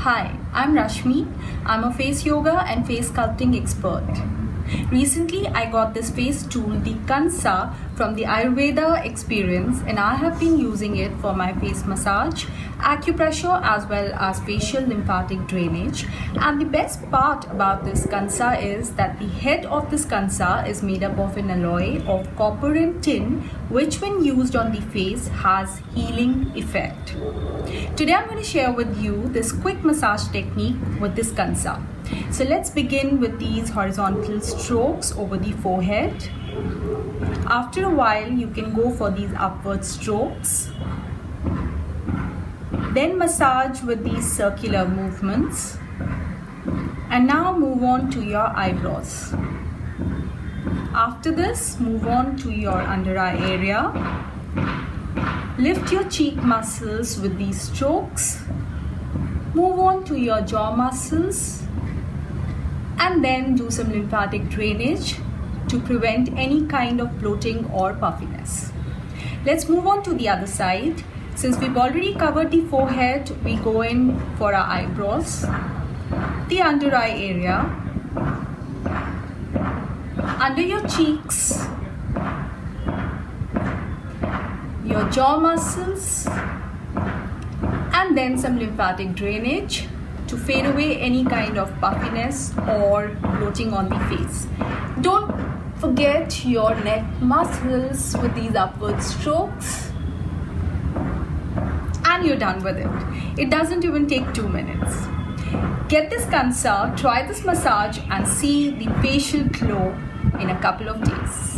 Hi, I'm Rashmi. I'm a face yoga and face sculpting expert. Recently, I got this face tool, the Kansa, from the Ayurveda experience, and I have been using it for my face massage, acupressure, as well as facial lymphatic drainage. And the best part about this Kansa is that the head of this Kansa is made up of an alloy of copper and tin, which when used on the face has healing effect. Today I'm going to share with you this quick massage technique with this Kansa. So let's begin with these horizontal strokes over the forehead. After a while, you can go for these upward strokes. Then massage with these circular movements. And now move on to your eyebrows. After this, move on to your under eye area. Lift your cheek muscles with these strokes. Move on to your jaw muscles. And then do some lymphatic drainage to prevent any kind of bloating or puffiness. Let's move on to the other side. Since we've already covered the forehead, we go in for our eyebrows, the under eye area, under your cheeks, your jaw muscles, and then some lymphatic drainage to fade away any kind of puffiness or bloating on the face. Don't forget your neck muscles with these upward strokes. And you're done with it. It doesn't even take 2 minutes. Get this Kansa, try this massage and see the facial glow in a couple of days.